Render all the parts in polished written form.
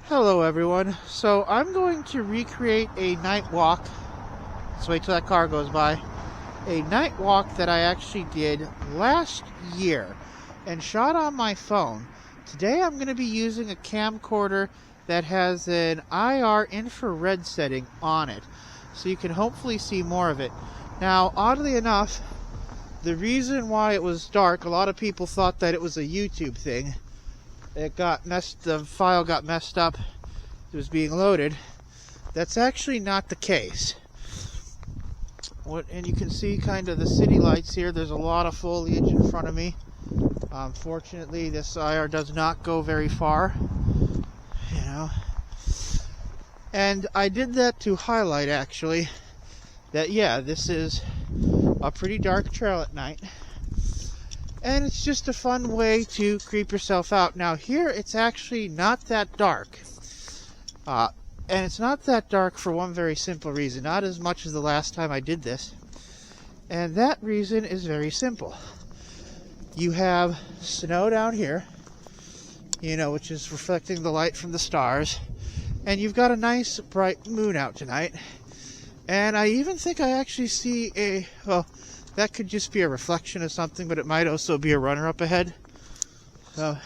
Hello everyone. So I'm going to recreate a night walk. Let's wait till that car goes by. A night walk that I actually did last year and shot on my phone. Today I'm going to be using a camcorder that has an IR infrared setting on it, so you can hopefully see more of it. Now, oddly enough, the reason why it was dark, a lot of people thought that it was a YouTube thing. The file got messed up. It was being loaded. That's actually not the case. And you can see kind of the city lights here. There's a lot of foliage in front of me. Fortunately, this IR does not go very far. And I did that to highlight, actually, that this is a pretty dark trail at night. And it's just a fun way to creep yourself out. Now here, it's actually not that dark. And it's not that dark for one very simple reason. Not as much as the last time I did this. And that reason is very simple. You have snow down here, which is reflecting the light from the stars. And you've got a nice bright moon out tonight. And I even think I actually see that could just be a reflection of something, but it might also be a runner up ahead. So,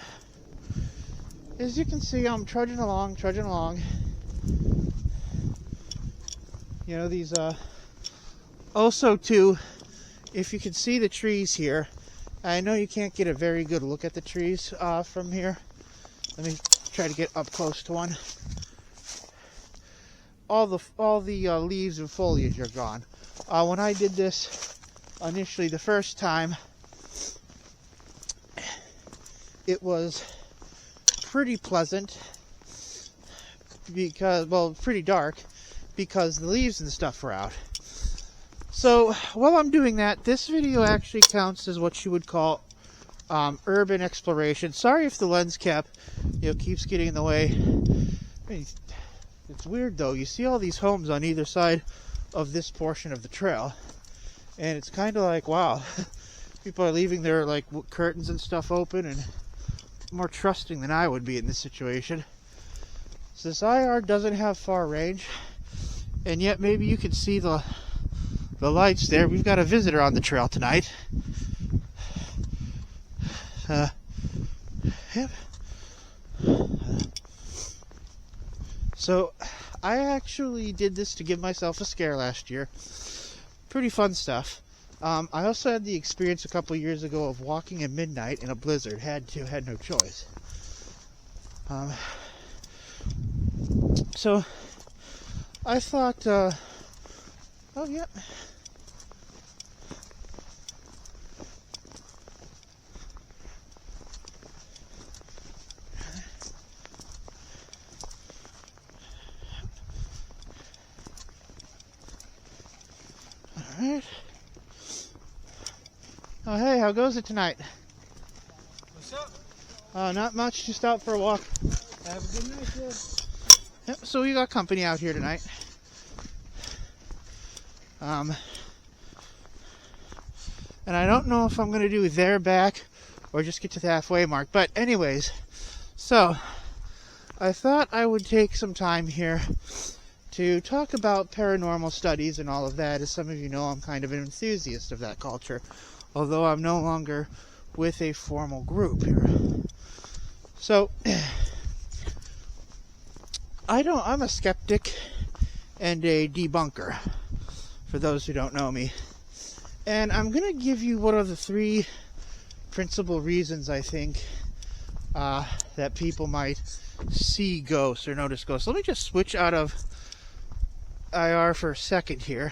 as you can see, I'm trudging along. These, also too, if you can see the trees here, I know you can't get a very good look at the trees from here. Let me try to get up close to one. All the leaves and foliage are gone. When I did this initially the first time, it was pretty pleasant pretty dark because the leaves and stuff were out. So while I'm doing that, this video actually counts as what you would call urban exploration. Sorry if the lens cap keeps getting in the way. It's weird though, you see all these homes on either side of this portion of the trail. And it's kind of like, wow, people are leaving their curtains and stuff open and more trusting than I would be in this situation. So this IR doesn't have far range, and yet maybe you can see the lights there. We've got a visitor on the trail tonight. So I actually did this to give myself a scare last year. Pretty fun stuff. I also had the experience a couple years ago of walking at midnight in a blizzard. Had no choice. So I thought, Alright. Oh, hey, how goes it tonight? What's up? Not much, just out for a walk. Have a good night, kid. Yep, so we got company out here tonight. And I don't know if I'm going to do their back or just get to the halfway mark. But anyways, so I thought I would take some time here to talk about paranormal studies and all of that. As some of you know, I'm kind of an enthusiast of that culture, although I'm no longer with a formal group here. So, I'm a skeptic and a debunker, for those who don't know me. And I'm going to give you what are the three principal reasons I think that people might see ghosts or notice ghosts. Let me just switch out of IR for a second here.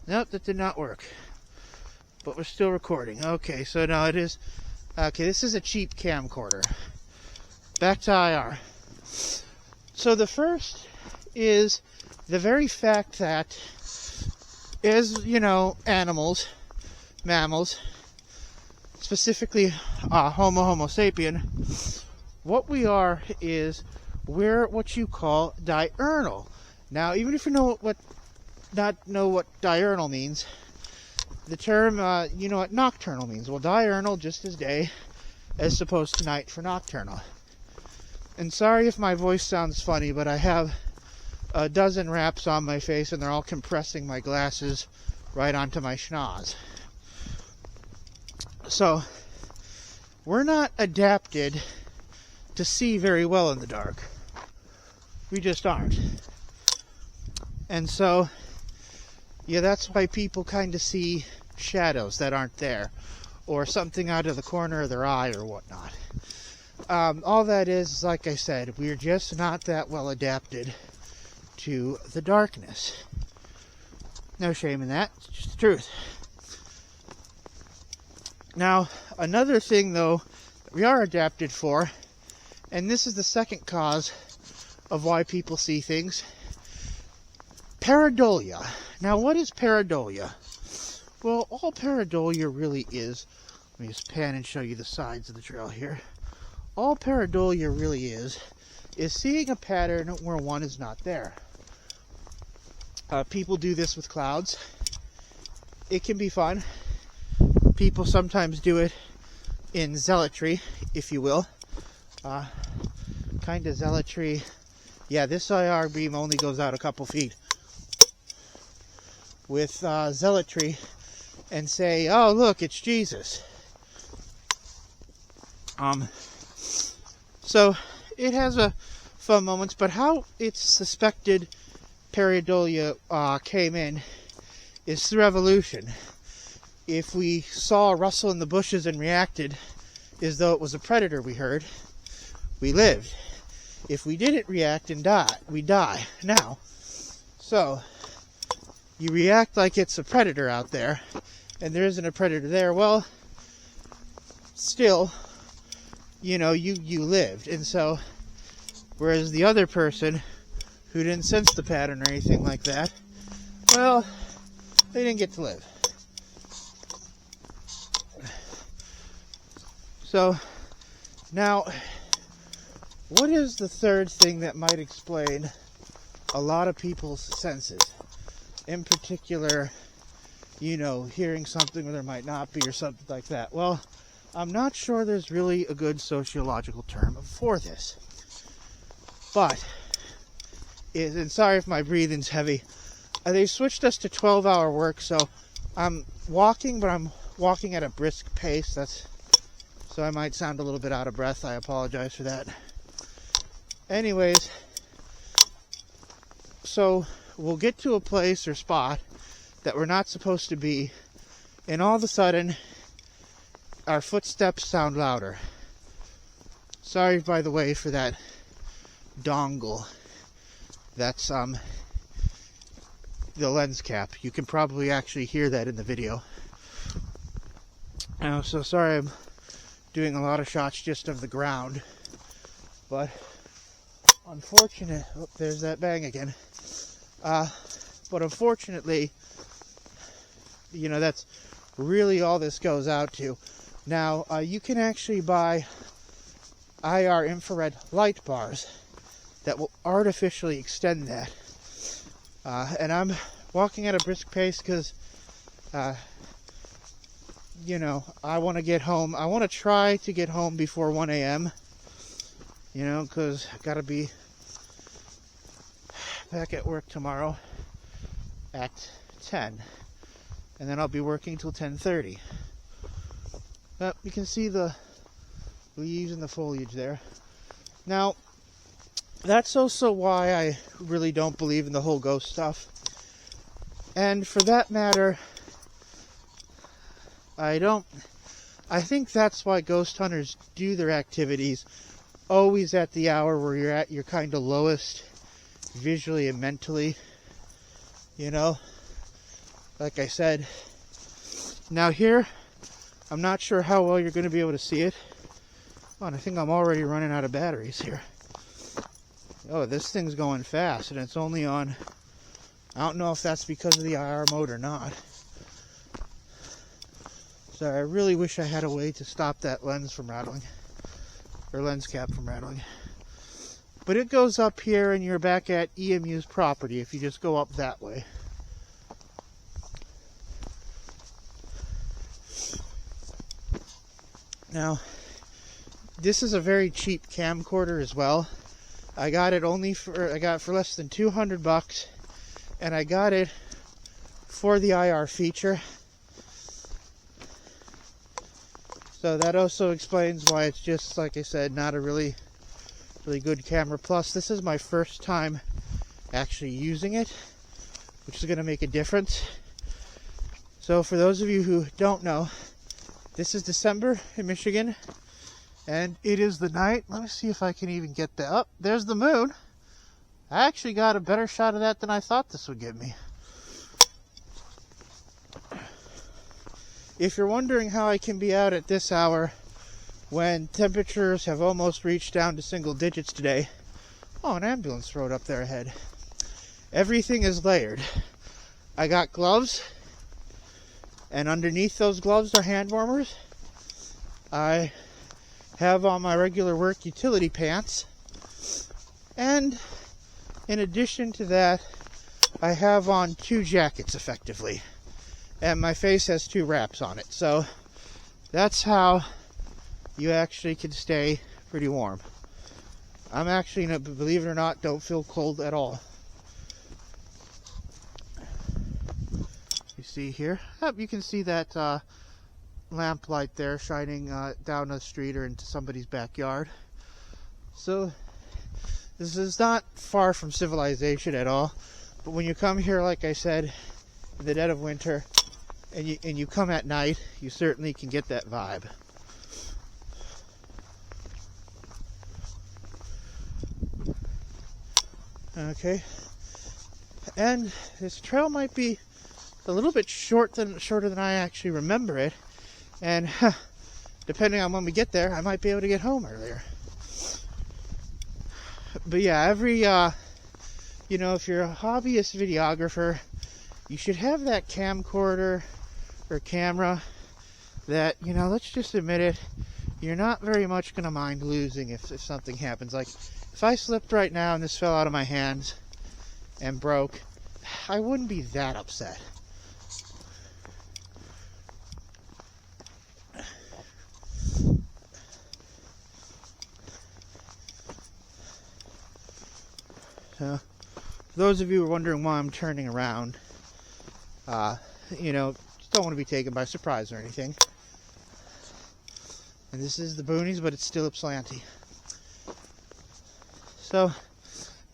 Nope, that did not work. But we're still recording. Okay, so now it is. Okay, this is a cheap camcorder. Back to IR. So the first is the very fact that, as you know, mammals, specifically Homo sapien, what we are is we're what you call diurnal. Now, even if you know what diurnal means, the term, you know what nocturnal means. Well, diurnal just as day, as opposed to night for nocturnal. And sorry if my voice sounds funny, but I have a dozen wraps on my face and they're all compressing my glasses right onto my schnoz. So, we're not adapted to see very well in the dark. We just aren't. And so, yeah, that's why people kind of see shadows that aren't there, or something out of the corner of their eye or whatnot. All that is, like I said, we're just not that well adapted to the darkness. No shame in that, it's just the truth. Now, another thing though that we are adapted for, and this is the second cause of why people see things, pareidolia. Now, what is pareidolia? Well, all pareidolia really is, let me just pan and show you the sides of the trail here. All pareidolia really is seeing a pattern where one is not there. People do this with clouds. It can be fun. People sometimes do it in zealotry, if you will. Kind of zealotry. Yeah, this IR beam only goes out a couple feet. With zealotry, and say, oh look, it's Jesus. So it has a fun moments, but how it's suspected pareidolia came in is through evolution. If we saw a rustle in the bushes and reacted as though it was a predator we heard, we lived. If we didn't react and die, we die. Now, so you react like it's a predator out there, and there isn't a predator there, well, still, you know, you lived. And so, whereas the other person who didn't sense the pattern or anything like that, well, they didn't get to live. So, now, what is the third thing that might explain a lot of people's senses? In particular, you know, hearing something where there might not be or something like that. Well, I'm not sure there's really a good sociological term for this. But, and sorry if my breathing's heavy, they switched us to 12-hour work, so I'm walking, but I'm walking at a brisk pace. So I might sound a little bit out of breath. I apologize for that. Anyways, so we'll get to a place or spot that we're not supposed to be, and all of a sudden, our footsteps sound louder. Sorry, by the way, for that dongle. That's the lens cap. You can probably actually hear that in the video. So sorry I'm doing a lot of shots just of the ground, but unfortunate, oh, there's that bang again. But unfortunately, you know, that's really all this goes out to. Now, you can actually buy IR infrared light bars that will artificially extend that. And I'm walking at a brisk pace because, you know, I want to get home. I want to try to get home before 1 a.m., you know, because I've got to be back at work tomorrow at 10. And then I'll be working till 10:30. But you can see the leaves and the foliage there. Now, that's also why I really don't believe in the whole ghost stuff. And for that matter, I think that's why ghost hunters do their activities always at the hour where you're at your kind of lowest visually and mentally, you know, like I said. Now here, I'm not sure how well you're going to be able to see it. Oh, and I think I'm already running out of batteries here. Oh, this thing's going fast, and it's only on, I don't know if that's because of the IR mode or not. So I really wish I had a way to stop that lens from rattling, or lens cap from rattling. But it goes up here, and you're back at EMU's property if you just go up that way. Now, this is a very cheap camcorder as well. I got it for less than $200, and I got it for the IR feature. So that also explains why it's just, like I said, not a really good camera. Plus, this is my first time actually using it, which is going to make a difference. So for those of you who don't know, this is December in Michigan, and it is the night. Let me see if I can even get that up. There's the moon. I actually got a better shot of that than I thought this would give me. If you're wondering how I can be out at this hour when temperatures have almost reached down to single digits today. Oh, an ambulance rode up there ahead. Everything is layered. I got gloves, and underneath those gloves are hand warmers. I have on my regular work utility pants, and in addition to that, I have on 2 jackets effectively, and my face has 2 wraps on it. So that's how you actually can stay pretty warm. I'm actually, believe it or not, don't feel cold at all. You see here, you can see that lamp light there shining down the street or into somebody's backyard. So this is not far from civilization at all. But when you come here, like I said, in the dead of winter, and you come at night, you certainly can get that vibe. Okay, and this trail might be a little bit shorter than I actually remember it, and depending on when we get there, I might be able to get home earlier. But yeah, if you're a hobbyist videographer, you should have that camcorder or camera that, let's just admit it, you're not very much going to mind losing if something happens. Like, if I slipped right now and this fell out of my hands and broke, I wouldn't be that upset. So, for those of you who are wondering why I'm turning around, just don't want to be taken by surprise or anything. And this is the boonies, but it's still Ypsilanti. So,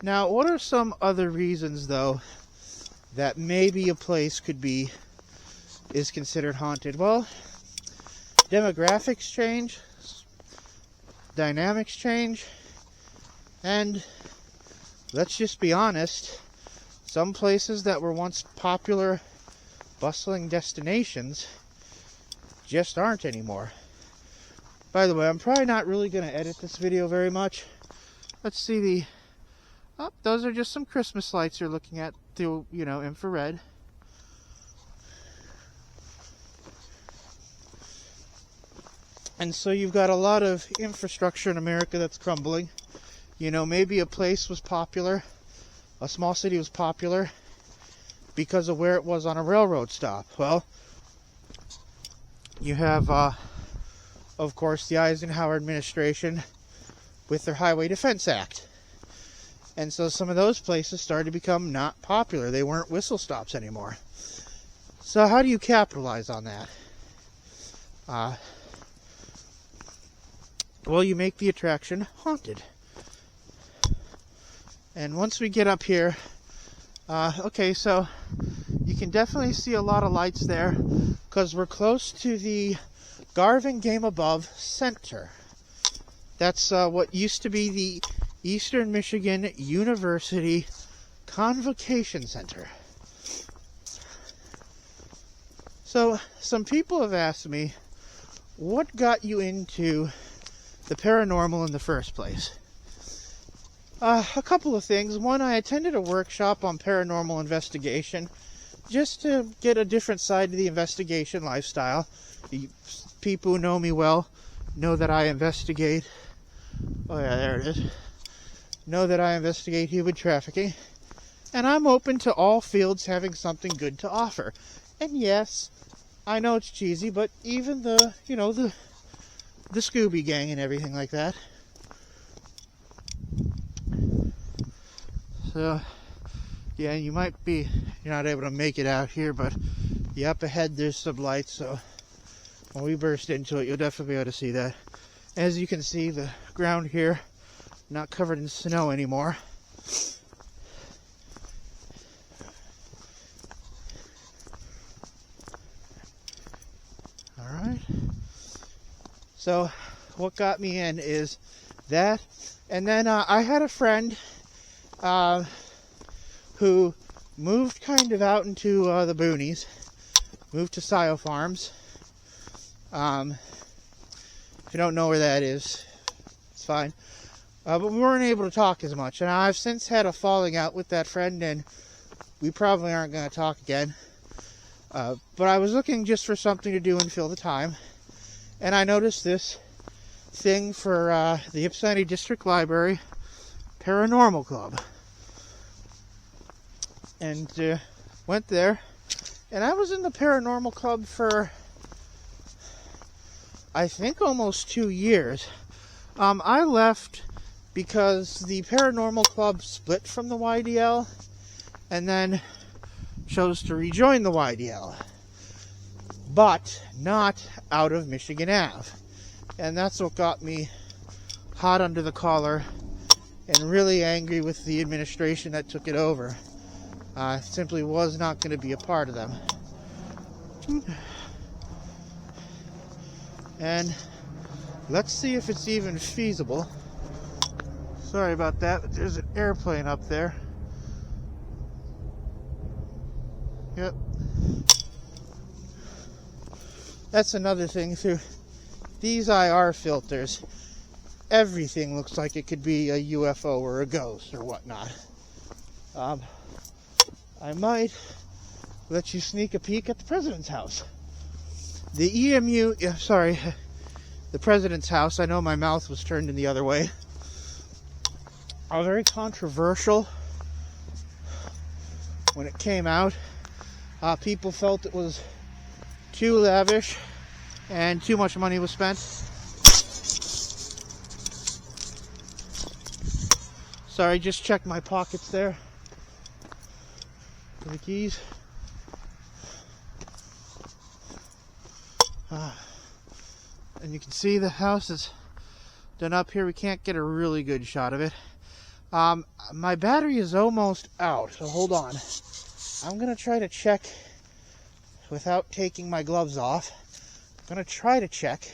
now what are some other reasons, though, that maybe a place is considered haunted? Well, demographics change, dynamics change, and let's just be honest, some places that were once popular, bustling destinations just aren't anymore. By the way, I'm probably not really going to edit this video very much. Let's see those are just some Christmas lights you're looking at through, infrared. And so you've got a lot of infrastructure in America that's crumbling. Maybe a place was popular, a small city was popular because of where it was on a railroad stop. Well, you have, of course, the Eisenhower administration with their Highway Defense Act. And so some of those places started to become not popular. They weren't whistle stops anymore. So how do you capitalize on that? Well, you make the attraction haunted. And once we get up here, okay, so you can definitely see a lot of lights there because we're close to the Garvin Game Above Center. That's what used to be the Eastern Michigan University Convocation Center. So, some people have asked me, what got you into the paranormal in the first place? A couple of things. One, I attended a workshop on paranormal investigation just to get a different side to the investigation lifestyle. The people who know me well know that I investigate. Oh yeah, there it is. Know that I investigate human trafficking. And I'm open to all fields having something good to offer. And yes, I know it's cheesy, but even the the Scooby Gang and everything like that. So, yeah, you're not able to make it out here, but yeah, up ahead there's some lights, so when we burst into it, you'll definitely be able to see that. As you can see, the ground here not covered in snow anymore. Alright. So, what got me in is that. And then I had a friend who moved kind of out into the boonies. Moved to Scio Farms. If you don't know where that is, it's fine. But we weren't able to talk as much. And I've since had a falling out with that friend, and we probably aren't going to talk again. But I was looking just for something to do and fill the time. And I noticed this thing for the Ypsilanti District Library Paranormal Club. And went there. And I was in the Paranormal Club for, I think, almost 2 years. I left because the Paranormal Club split from the YDL and then chose to rejoin the YDL, but not out of Michigan Ave. And that's what got me hot under the collar and really angry with the administration that took it over. I simply was not going to be a part of them. And let's see if it's even feasible. Sorry about that, but there's an airplane up there. Yep. That's another thing too. These IR filters, everything looks like it could be a UFO or a ghost or whatnot. I might let you sneak a peek at the president's house. The the president's house. I know my mouth was turned in the other way. Very controversial when it came out. People felt it was too lavish and too much money was spent. Sorry, just checked my pockets there for the keys. And you can see the house is done up here. We can't get a really good shot of it. My battery is almost out, so hold on. I'm going to try to check without taking my gloves off. I'm going to try to check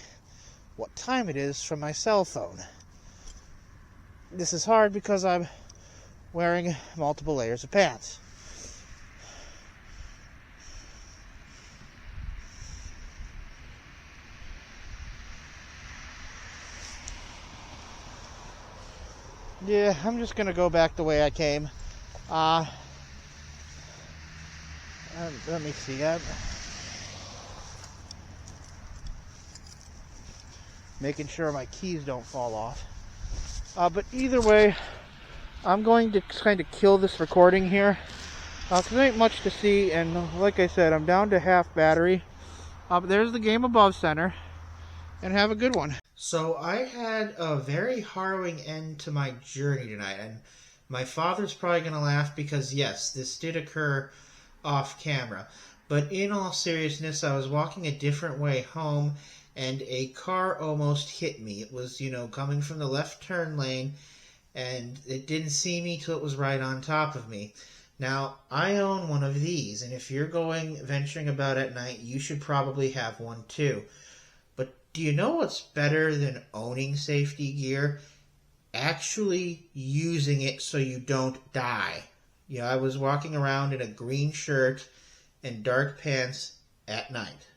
what time it is from my cell phone. This is hard because I'm wearing multiple layers of pants. Yeah, I'm just going to go back the way I came. Let me see. Making sure my keys don't fall off. But either way, I'm going to kind of kill this recording here. Because there ain't much to see, and like I said, I'm down to half battery. But there's the game above center. And have a good one. So I had a very harrowing end to my journey tonight, and my father's probably going to laugh because, yes, this did occur off camera. But in all seriousness, I was walking a different way home, and a car almost hit me. It was, coming from the left turn lane, and it didn't see me till it was right on top of me. Now, I own one of these, and if you're venturing about at night, you should probably have one too. But do you know what's better than owning safety gear? Actually using it so you don't die. I was walking around in a green shirt and dark pants at night.